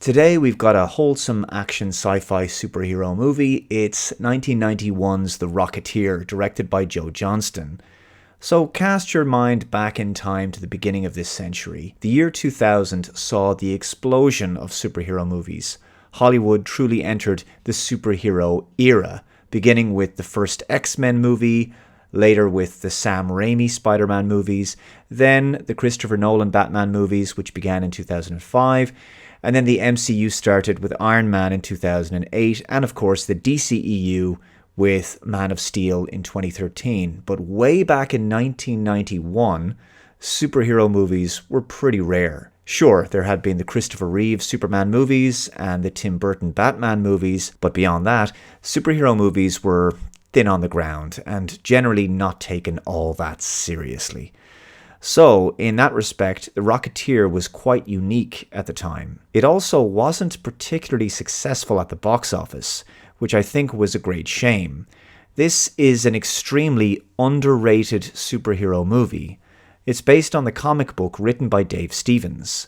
Today we've got a wholesome action sci-fi superhero movie. It's 1991's The Rocketeer, directed by Joe Johnston. So cast your mind back in time to the beginning of this century. The year 2000 saw the explosion of superhero movies. Hollywood truly entered the superhero era, beginning with the first X-Men movie, later with the Sam Raimi Spider-Man movies, then the Christopher Nolan Batman movies, which began in 2005, and then the MCU started with Iron Man in 2008, and of course the DCEU with Man of Steel in 2013. But way back in 1991, superhero movies were pretty rare. Sure, there had been the Christopher Reeve Superman movies and the Tim Burton Batman movies, but beyond that, superhero movies were thin on the ground and generally not taken all that seriously. So, in that respect, The Rocketeer was quite unique at the time. It also wasn't particularly successful at the box office, which I think was a great shame. This is an extremely underrated superhero movie. It's based on the comic book written by Dave Stevens.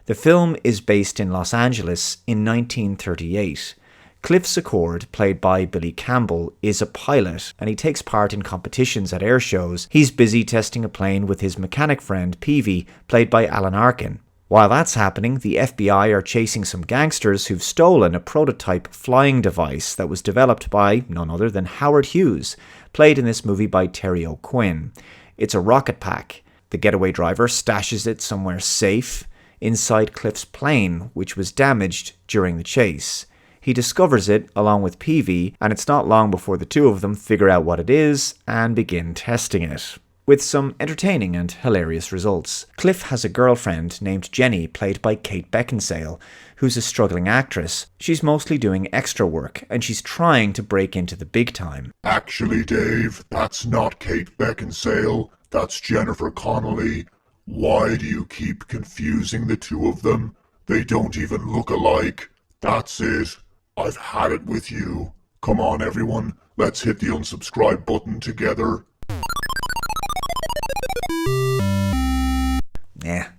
The film is based in Los Angeles in 1938. Cliff Secord, played by Billy Campbell, is a pilot and he takes part in competitions at air shows. He's busy testing a plane with his mechanic friend Peavy, played by Alan Arkin. While that's happening, the FBI are chasing some gangsters who've stolen a prototype flying device that was developed by none other than Howard Hughes, played in this movie by Terry O'Quinn. It's a rocket pack. The getaway driver stashes it somewhere safe inside Cliff's plane, which was damaged during the chase. He discovers it along with Peavy, and it's not long before the two of them figure out what it is and begin testing it, with some entertaining and hilarious results. Cliff has a girlfriend named Jenny, played by Kate Beckinsale, who's a struggling actress. She's mostly doing extra work, and she's trying to break into the big time. Actually, Dave, that's not Kate Beckinsale, that's Jennifer Connelly. Why do you keep confusing the two of them? They don't even look alike. That's it. I've had it with you. Come on, everyone. Let's hit the unsubscribe button together.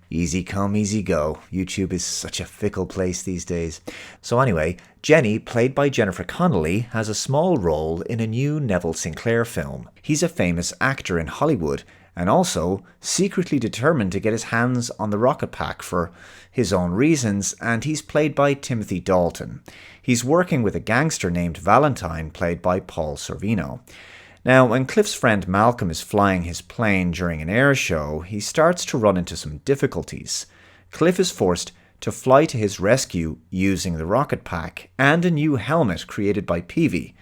Easy come, easy go. YouTube is such a fickle place these days. So anyway, Jenny, played by Jennifer Connelly, has a small role in a new Neville Sinclair film. He's a famous actor in Hollywood, and also secretly determined to get his hands on the rocket pack for his own reasons, and he's played by Timothy Dalton. He's working with a gangster named Valentine, played by Paul Sorvino. Now, when Cliff's friend Malcolm is flying his plane during an air show, he starts to run into some difficulties. Cliff is forced to fly to his rescue using the rocket pack and a new helmet created by Peavy.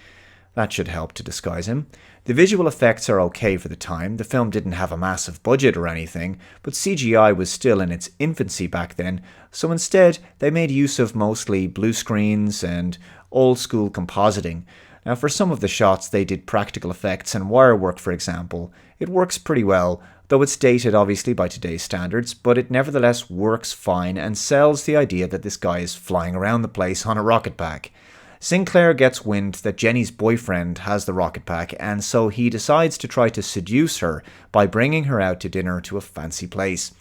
That should help to disguise him. The visual effects are okay for the time. The film didn't have a massive budget or anything, but CGI was still in its infancy back then, so instead they made use of mostly blue screens and old-school compositing. Now, for some of the shots they did practical effects and wire work, for example. It works pretty well, though it's dated obviously by today's standards, but it nevertheless works fine and sells the idea that this guy is flying around the place on a rocket pack. Sinclair gets wind that Jenny's boyfriend has the rocket pack, and so he decides to try to seduce her by bringing her out to dinner to a fancy place.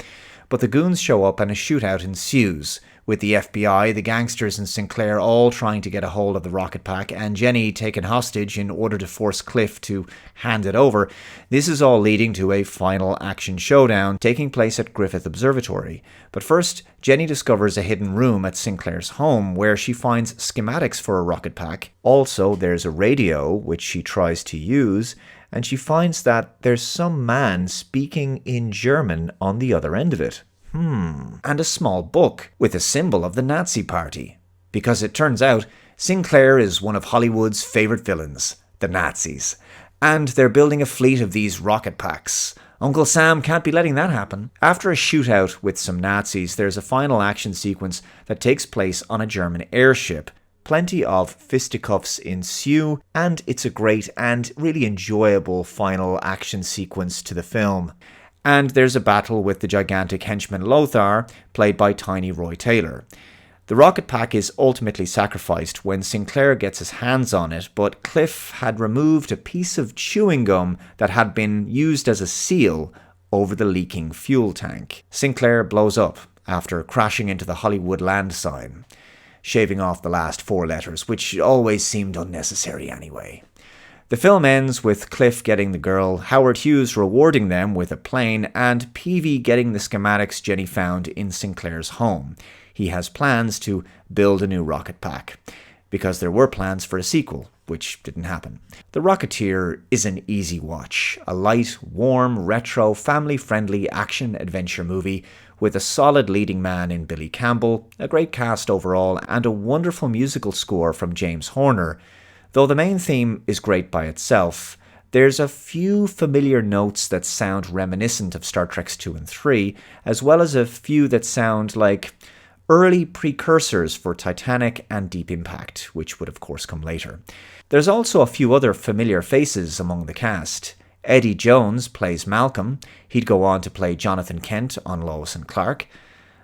But the goons show up and a shootout ensues, with the FBI, the gangsters and Sinclair all trying to get a hold of the rocket pack, and Jenny taken hostage in order to force Cliff to hand it over. This is all leading to a final action showdown taking place at Griffith Observatory. But first, Jenny discovers a hidden room at Sinclair's home where she finds schematics for a rocket pack. Also, there's a radio, which she tries to use, and she finds that there's some man speaking in German on the other end of it. And a small book with a symbol of the Nazi Party. Because it turns out Sinclair is one of Hollywood's favourite villains, the Nazis. And they're building a fleet of these rocket packs. Uncle Sam can't be letting that happen. After a shootout with some Nazis, there's a final action sequence that takes place on a German airship. Plenty of fisticuffs ensue, and it's a great and really enjoyable final action sequence to the film. And there's a battle with the gigantic henchman Lothar, played by Tiny Roy Taylor. The rocket pack is ultimately sacrificed when Sinclair gets his hands on it, but Cliff had removed a piece of chewing gum that had been used as a seal over the leaking fuel tank. Sinclair blows up after crashing into the Hollywood land sign. shaving off the last 4 letters, which always seemed unnecessary anyway. The film ends with Cliff getting the girl, Howard Hughes rewarding them with a plane, and Peavy getting the schematics Jenny found in Sinclair's home. He has plans to build a new rocket pack, because there were plans for a sequel, which didn't happen. The Rocketeer is an easy watch, a light, warm, retro, family-friendly action-adventure movie with a solid leading man in Billy Campbell, a great cast overall, and a wonderful musical score from James Horner. Though the main theme is great by itself, there's a few familiar notes that sound reminiscent of Star Trek 2 and 3, as well as a few that sound like early precursors for Titanic and Deep Impact, which would of course come later. There's also a few other familiar faces among the cast. Eddie Jones plays Malcolm. He'd go on to play Jonathan Kent on Lois and Clark.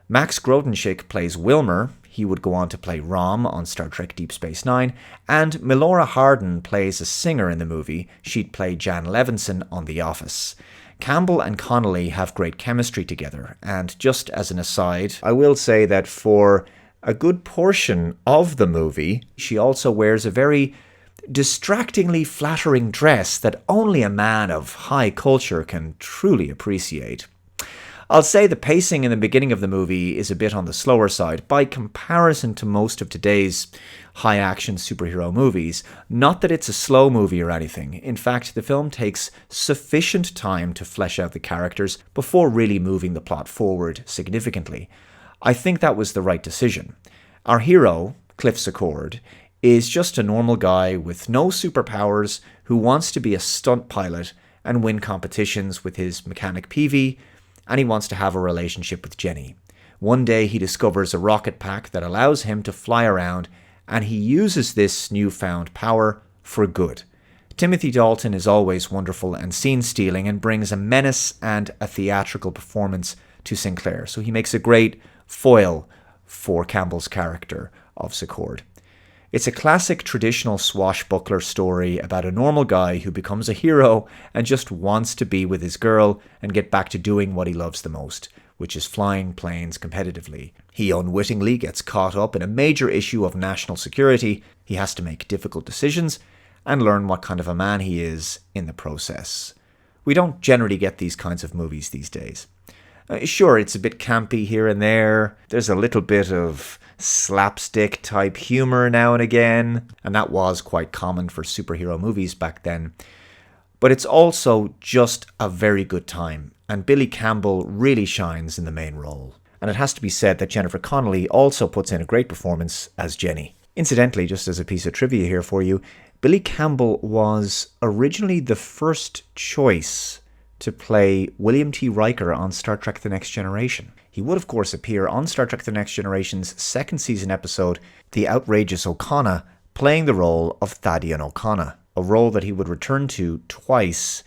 Max Grodenchik plays Wilmer. He would go on to play Rom on Star Trek Deep Space Nine, and Melora Hardin plays a singer in the movie. She'd play Jan Levinson on The Office. Campbell and Connolly have great chemistry together, and just as an aside, I will say that for a good portion of the movie, she also wears a very distractingly flattering dress that only a man of high culture can truly appreciate. I'll say the pacing in the beginning of the movie is a bit on the slower side by comparison to most of today's high-action superhero movies. Not that it's a slow movie or anything. In fact, the film takes sufficient time to flesh out the characters before really moving the plot forward significantly. I think that was the right decision. Our hero, Cliff Secord, is just a normal guy with no superpowers who wants to be a stunt pilot and win competitions with his mechanic Peavy, and he wants to have a relationship with Jenny. One day he discovers a rocket pack that allows him to fly around, and he uses this newfound power for good. Timothy Dalton is always wonderful and scene-stealing and brings a menace and a theatrical performance to Sinclair, so he makes a great foil for Campbell's character of Secord. It's a classic traditional swashbuckler story about a normal guy who becomes a hero and just wants to be with his girl and get back to doing what he loves the most, which is flying planes competitively. He unwittingly gets caught up in a major issue of national security. He has to make difficult decisions and learn what kind of a man he is in the process. We don't generally get these kinds of movies these days. Sure, it's a bit campy here and there. There's a little bit of slapstick type humor now and again, and that was quite common for superhero movies back then. But it's also just a very good time, and Billy Campbell really shines in the main role. And it has to be said that Jennifer Connelly also puts in a great performance as Jenny. Incidentally, just as a piece of trivia here for you, Billy Campbell was originally the first choice to play William T. Riker on Star Trek The Next Generation. He would, of course, appear on Star Trek The Next Generation's second season episode, The Outrageous O'Connor, playing the role of Thadian O'Connor, a role that he would return to twice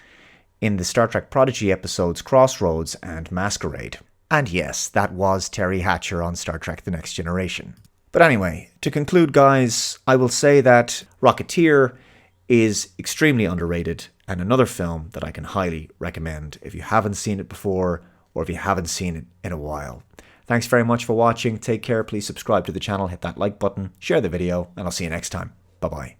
in the Star Trek Prodigy episodes Crossroads and Masquerade. And yes, that was Terry Hatcher on Star Trek The Next Generation. But anyway, to conclude, guys, I will say that Rocketeer is extremely underrated and another film that I can highly recommend if you haven't seen it before or if you haven't seen it in a while. Thanks very much for watching. Take care. Please subscribe to the channel, hit that like button, share the video, and I'll see you next time. Bye-bye.